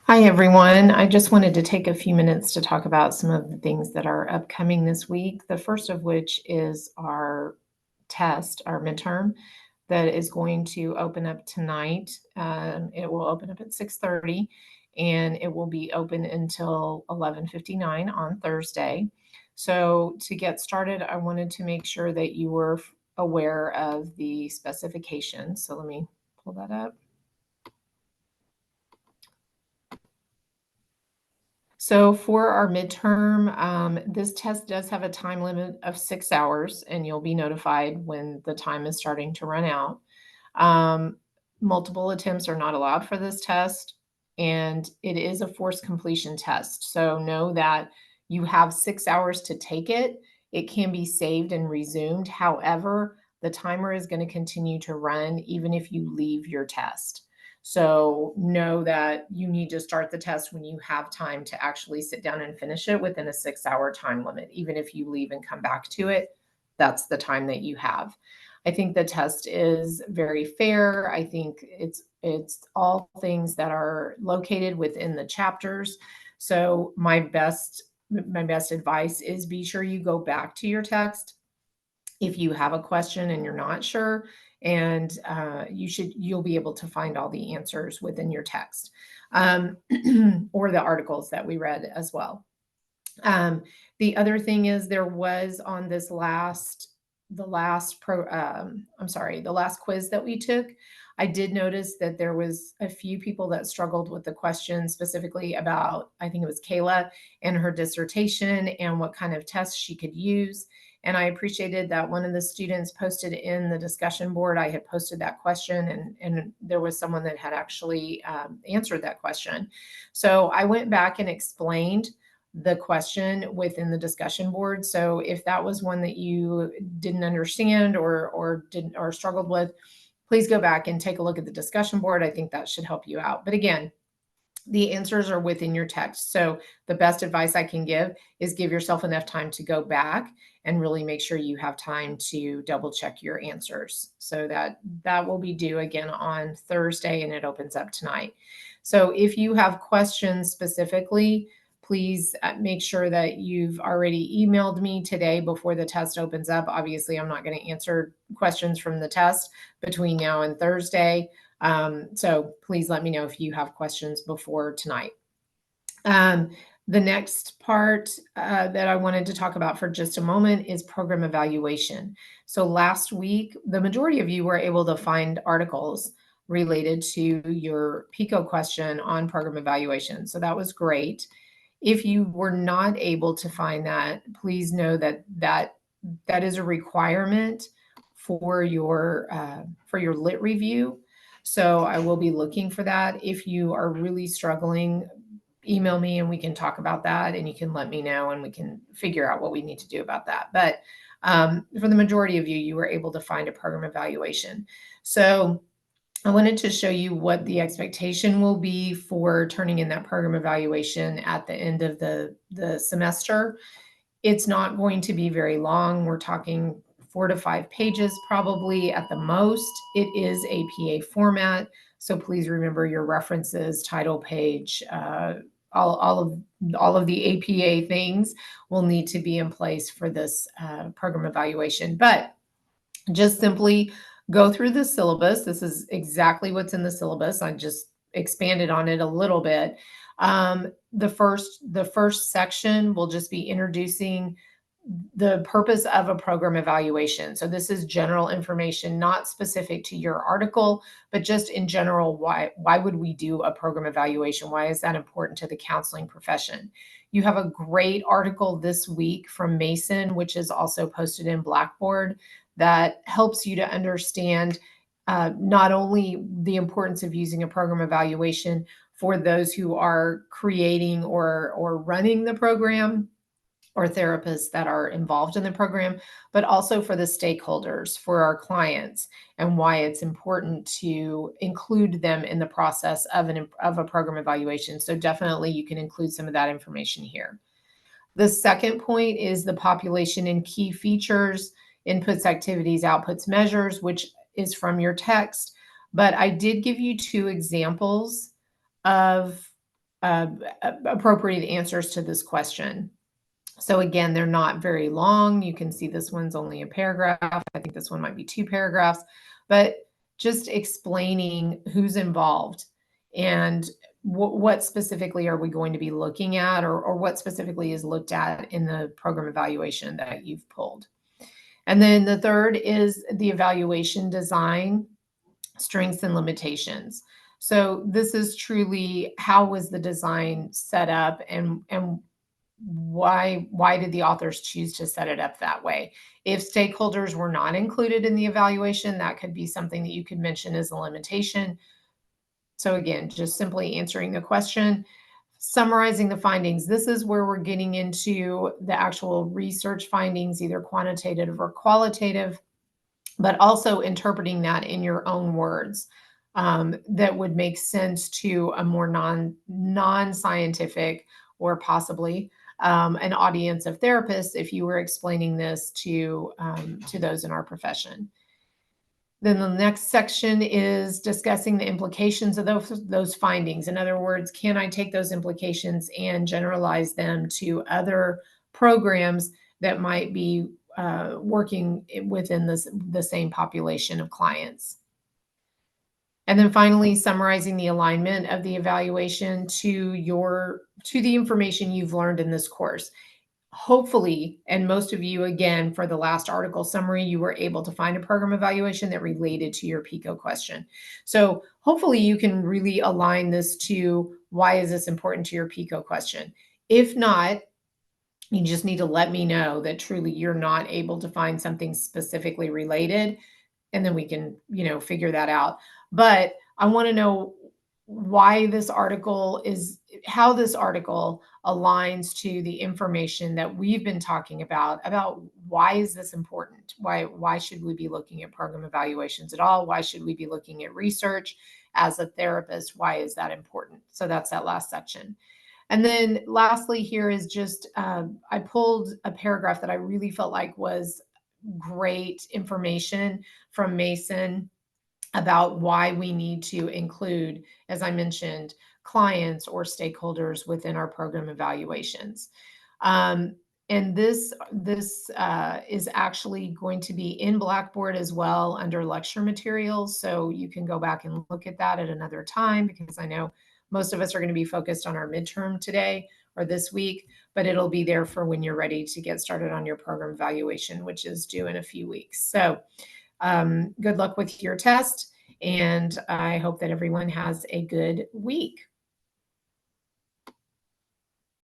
Hi, everyone. I just wanted to take a few minutes to talk about some of the things that are upcoming this week. The first of which is our test, our midterm, that is going to open up tonight. It will open up at 6:30, and it will be open until 11:59 on Thursday. So to get started, I wanted to make sure that you were aware of the specifications. So let me pull that up. So for our midterm, this test does have a time limit of 6 hours, and you'll be notified when the time is starting to run out. Um, Multiple attempts are not allowed for this test, and it is a forced completion test. So know that you have 6 hours to take it. It can be saved and resumed. However, the timer is going to continue to run even if you leave your test. So know that you need to start the test when you have time to actually sit down and finish it within a 6 hour time limit. Even if you leave and come back to it, that's the time that you have. I think the test is very fair. I think it's all things that are located within the chapters. So my best advice is be sure you go back to your text if you have a question and you're not sure, and you'll be able to find all the answers within your text, um, or the articles that we read as well. um, the other thing is there was on this the last quiz that we took, I did notice that there was a few people that struggled with the question specifically about, I think it was Kayla and her dissertation and what kind of tests she could use. And I appreciated that one of the students posted in the discussion board. I had posted that question, and there was someone that had actually answered that question. So I went back and explained the question within the discussion board. So if that was one that you didn't understand or struggled with, please go back and take a look at the discussion board. I think that should help you out. But again, the answers are within your text. So the best advice I can give is give yourself enough time to go back and really make sure you have time to double check your answers. So that will be due again on Thursday, and it opens up tonight. So if you have questions specifically, please make sure that you've already emailed me today before the test opens up. Obviously, I'm not going to answer questions from the test between now and Thursday. So please let me know if you have questions before tonight. Um, the next part that I wanted to talk about for just a moment is program evaluation. So last week, the majority of you were able to find articles related to your PICO question on program evaluation. So that was great. If you were not able to find that, please know that is a requirement for your lit review. So I will be looking for that. If you are really struggling, email me and we can talk about that, and you can let me know and we can figure out what we need to do about that. But for the majority of you, you were able to find a program evaluation. So I wanted to show you what the expectation will be for turning in that program evaluation at the end of the semester. It's not going to be very long. We're talking 4 to 5 pages probably at the most. It is APA format, so please remember your references, title page, all of the APA things will need to be in place for this program evaluation. But just simply go through the syllabus. This is exactly what's in the syllabus. I just expanded on it a little bit. The first section will just be introducing the purpose of a program evaluation. So this is general information, not specific to your article, but just in general, why would we do a program evaluation? Why is that important to the counseling profession? You have a great article this week from Mason, which is also posted in Blackboard, that helps you to understand not only the importance of using a program evaluation for those who are creating or running the program, or therapists that are involved in the program, but also for the stakeholders, for our clients, and why it's important to include them in the process of a program evaluation. So definitely you can include some of that information here. The second point is the population and key features, inputs, activities, outputs, measures, which is from your text. But I did give you 2 examples of appropriate answers to this question. So again, they're not very long. You can see this one's only a paragraph. I think this one might be 2 paragraphs, but just explaining who's involved and what specifically are we going to be looking at, or what specifically is looked at in the program evaluation that you've pulled. And then the third is the evaluation design, strengths and limitations. So this is truly how was the design set up, and why did the authors choose to set it up that way? If stakeholders were not included in the evaluation, that could be something that you could mention as a limitation. So again, just simply answering the question, summarizing the findings. This is where we're getting into the actual research findings, either quantitative or qualitative, but also interpreting that in your own words, that would make sense to a more non-scientific, or possibly an audience of therapists if you were explaining this to those in our profession. Then the next section is discussing the implications of those findings. In other words, can I take those implications and generalize them to other programs that might be working within the same population of clients? And then finally, summarizing the alignment of the evaluation to the information you've learned in this course. Hopefully, and most of you, again, for the last article summary, you were able to find a program evaluation that related to your PICO question. So hopefully you can really align this to why is this important to your PICO question. If not, you just need to let me know that truly you're not able to find something specifically related, and then we can, figure that out. But I want to know why this article how this article aligns to the information that we've been talking about why is this important? Why should we be looking at program evaluations at all? Why should we be looking at research as a therapist? Why is that important? So that's that last section. And then lastly here is just, I pulled a paragraph that I really felt like was great information from Mason about why we need to include, as I mentioned, clients or stakeholders within our program evaluations. And this is actually going to be in Blackboard as well under lecture materials. So you can go back and look at that at another time, because I know most of us are going to be focused on our midterm today or this week, but it'll be there for when you're ready to get started on your program evaluation, which is due in a few weeks. So good luck with your test, and I hope that everyone has a good week.